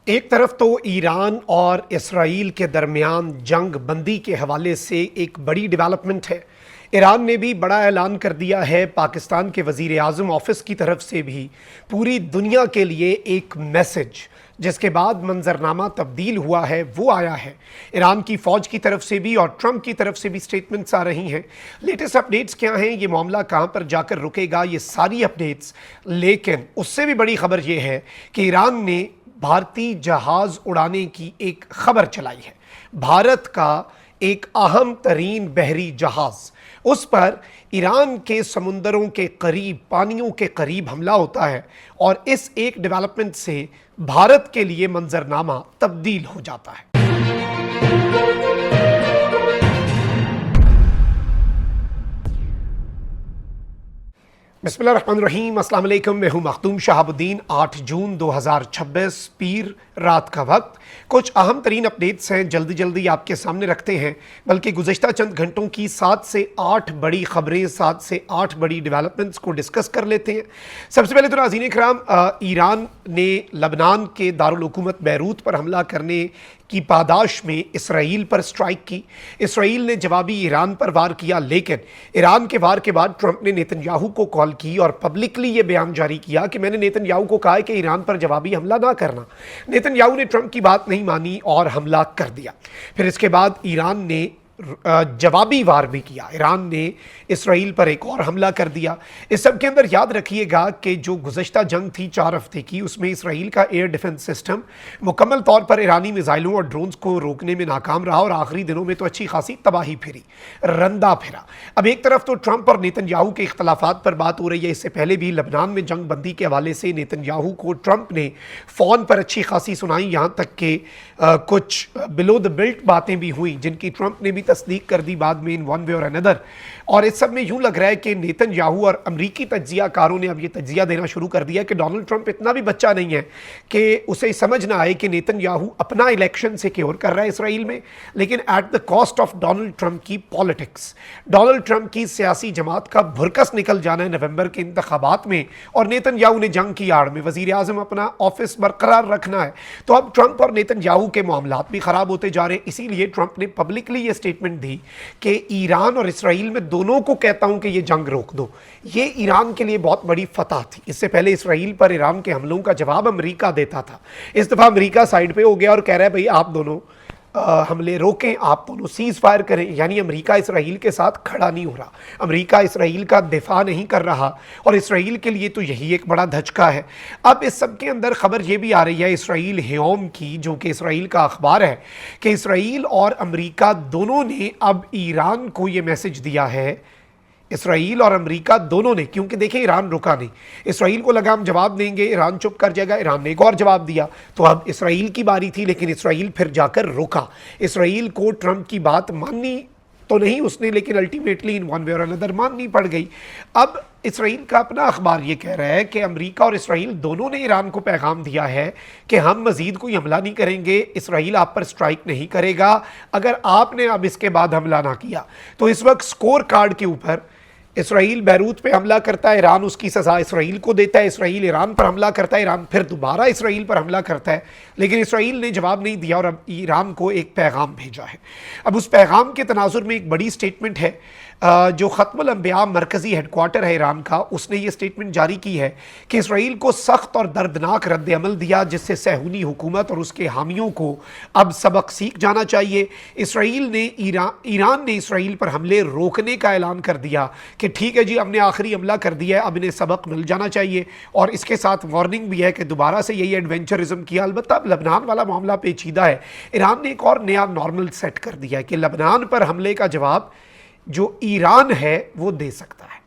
ایک طرف تو ایران اور اسرائیل کے درمیان جنگ بندی کے حوالے سے ایک بڑی ڈیولپمنٹ ہے۔ ایران نے بھی بڑا اعلان کر دیا ہے، پاکستان کے وزیر اعظم آفس کی طرف سے بھی پوری دنیا کے لیے ایک میسج جس کے بعد منظرنامہ تبدیل ہوا ہے وہ آیا ہے۔ ایران کی فوج کی طرف سے بھی اور ٹرمپ کی طرف سے بھی سٹیٹمنٹس آ رہی ہیں۔ لیٹسٹ اپڈیٹس کیا ہیں، یہ معاملہ کہاں پر جا کر رکے گا، یہ ساری اپڈیٹس، لیکن اس سے بھی بڑی خبر یہ ہے کہ ایران نے بھارتی جہاز اڑانے کی ایک خبر چلائی ہے۔ بھارت کا ایک اہم ترین بحری جہاز، اس پر ایران کے سمندروں کے قریب، پانیوں کے قریب حملہ ہوتا ہے اور اس ایک ڈیولپمنٹ سے بھارت کے لیے منظرنامہ تبدیل ہو جاتا ہے۔ بسم اللہ الرحمن الرحیم، السلام علیکم، میں ہوں مخدوم شہاب الدین۔ 8 جون 2026 پیر رات کا وقت، کچھ اہم ترین اپڈیٹس ہیں، جلدی جلدی آپ کے سامنے رکھتے ہیں، بلکہ گزشتہ چند گھنٹوں کی 7 سے 8 بڑی خبریں، 7 سے 8 بڑی ڈیولپمنٹس کو ڈسکس کر لیتے ہیں۔ سب سے پہلے تو ناظرین کرام، ایران نے لبنان کے دارالحکومت بیروت پر حملہ کرنے کی پاداش میں اسرائیل پر سٹرائک کی۔ اسرائیل نے جوابی ایران پر وار کیا، لیکن ایران کے وار کے بعد ٹرمپ نے نیتن یاہو کو کال کی اور پبلکلی یہ بیان جاری کیا کہ میں نے نیتن یاہو کو کہا ہے کہ ایران پر جوابی حملہ نہ کرنا۔ نیتن یاہو نے ٹرمپ کی بات نہیں مانی اور حملہ کر دیا۔ پھر اس کے بعد ایران نے جوابی وار بھی کیا، ایران نے اسرائیل پر ایک اور حملہ کر دیا۔ اس سب کے اندر یاد رکھیے گا کہ جو گزشتہ جنگ تھی 4 ہفتے کی، اس میں اسرائیل کا ایئر ڈیفنس سسٹم مکمل طور پر ایرانی میزائلوں اور ڈرونز کو روکنے میں ناکام رہا اور آخری دنوں میں تو اچھی خاصی تباہی پھری، رندا پھرا۔ اب ایک طرف تو ٹرمپ اور نیتن یاہو کے اختلافات پر بات ہو رہی ہے، اس سے پہلے بھی لبنان میں جنگ بندی کے حوالے سے نیتن یاہو کو ٹرمپ نے فون پر اچھی خاصی سنائی، یہاں تک کہ کچھ بلو دا بیلٹ باتیں بھی ہوئیں جن کی ٹرمپ نے بھی تصدیق کر دی بعد میں ان ون وے اور اندر۔ اور اس سب میں یوں لگ رہا ہے کہ نیتن یاہو اور امریکی تجزیہ کاروں نے اب یہ تجزیہ دینا شروع کر دیا کہ ڈونلڈ ٹرمپ اتنا بھی بچہ نہیں ہے کہ اسے سمجھ نہ آئے کہ نیتن یاہو اپنا الیکشن سیکیور کر رہا ہے اسرائیل میں، لیکن at the cost of Donald Trump کی پالیٹکس، ڈونلڈ ٹرمپ کی سیاسی جماعت کا بھرکس نکل جانا ہے نومبر کے انتخابات میں، اور نیتن یاہو نے جنگ کی آڑ میں وزیر اعظم اپنا آفس برقرار رکھنا ہے۔ تو اب ٹرمپ اور نیتن یاہو کے معاملات بھی خراب ہوتے جا رہے ہیں، اسی لیے ٹرمپ نے پبلکلی یہ سٹیٹمنٹ دی کہ ایران اور اسرائیل میں دونوں کو کہتا ہوں کہ یہ جنگ روک دو۔ یہ ایران کے لیے بہت بڑی فتح تھی۔ اس سے پہلے اسرائیل پر ایران کے حملوں کا جواب امریکہ دیتا تھا، اس دفعہ امریکہ سائیڈ پہ ہو گیا اور کہہ رہا ہے بھئی آپ دونوں حملے روکیں، آپ دونوں سیز فائر کریں، یعنی امریکہ اسرائیل کے ساتھ کھڑا نہیں ہو رہا، امریکہ اسرائیل کا دفاع نہیں کر رہا، اور اسرائیل کے لیے تو یہی ایک بڑا دھچکا ہے۔ اب اس سب کے اندر خبر یہ بھی آ رہی ہے اسرائیل ہیوم کی، جو کہ اسرائیل کا اخبار ہے، کہ اسرائیل اور امریکہ دونوں نے اب ایران کو یہ میسج دیا ہے، اسرائیل اور امریکہ دونوں نے، کیونکہ دیکھیں ایران رکا نہیں، اسرائیل کو لگا ہم جواب دیں گے ایران چپ کر جائے گا، ایران نے ایک اور جواب دیا، تو اب اسرائیل کی باری تھی، لیکن اسرائیل پھر جا کر رکا۔ اسرائیل کو ٹرمپ کی بات ماننی تو نہیں اس نے، لیکن الٹیمیٹلی ان ون وے اور اندر ماننی پڑ گئی۔ اب اسرائیل کا اپنا اخبار یہ کہہ رہا ہے کہ امریکہ اور اسرائیل دونوں نے ایران کو پیغام دیا ہے کہ ہم مزید کوئی حملہ نہیں کریں گے، اسرائیل آپ پر سٹرائک نہیں کرے گا اگر آپ نے اب اس کے بعد حملہ نہ کیا۔ تو اس وقت سکور کارڈ کے اوپر اسرائیل بیروت پہ حملہ کرتا ہے، ایران اس کی سزا اسرائیل کو دیتا ہے، اسرائیل ایران پر حملہ کرتا ہے، ایران پھر دوبارہ اسرائیل پر حملہ کرتا ہے، لیکن اسرائیل نے جواب نہیں دیا اور اب ایران کو ایک پیغام بھیجا ہے۔ اب اس پیغام کے تناظر میں ایک بڑی سٹیٹمنٹ ہے، جو ختم الانبیاء مرکزی ہیڈ کوارٹر ہے ایران کا، اس نے یہ سٹیٹمنٹ جاری کی ہے کہ اسرائیل کو سخت اور دردناک رد عمل دیا، جس سے صہیونی حکومت اور اس کے حامیوں کو اب سبق سیکھ جانا چاہیے۔ ایران نے اسرائیل پر حملے روکنے کا اعلان کر دیا کہ ٹھیک ہے جی ہم نے آخری حملہ کر دیا ہے، اب انہیں سبق مل جانا چاہیے، اور اس کے ساتھ وارننگ بھی ہے کہ دوبارہ سے یہی ایڈونچرزم کیا۔ البتہ اب لبنان والا معاملہ پیچیدہ ہے، ایران نے ایک اور نیا نارمل سیٹ کر دیا ہے کہ لبنان پر حملے کا جواب جو ایران ہے وہ دے سکتا ہے۔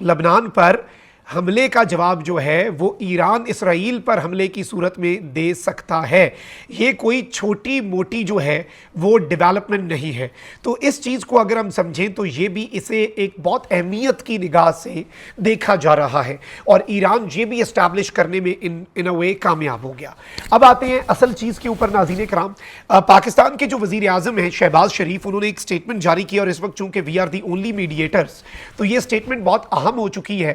لبنان پر حملے کا جواب جو ہے وہ ایران اسرائیل پر حملے کی صورت میں دے سکتا ہے۔ یہ کوئی چھوٹی موٹی جو ہے وہ ڈیولپمنٹ نہیں ہے، تو اس چیز کو اگر ہم سمجھیں تو یہ بھی اسے ایک بہت اہمیت کی نگاہ سے دیکھا جا رہا ہے، اور ایران یہ بھی اسٹیبلش کرنے میں ان اے وے کامیاب ہو گیا۔ اب آتے ہیں اصل چیز کے اوپر ناظرین کرام۔ پاکستان کے جو وزیر اعظم ہیں شہباز شریف، انہوں نے ایک سٹیٹمنٹ جاری کی، اور اس وقت چونکہ we are the only mediators, تو یہ سٹیٹمنٹ بہت اہم ہو چکی ہے۔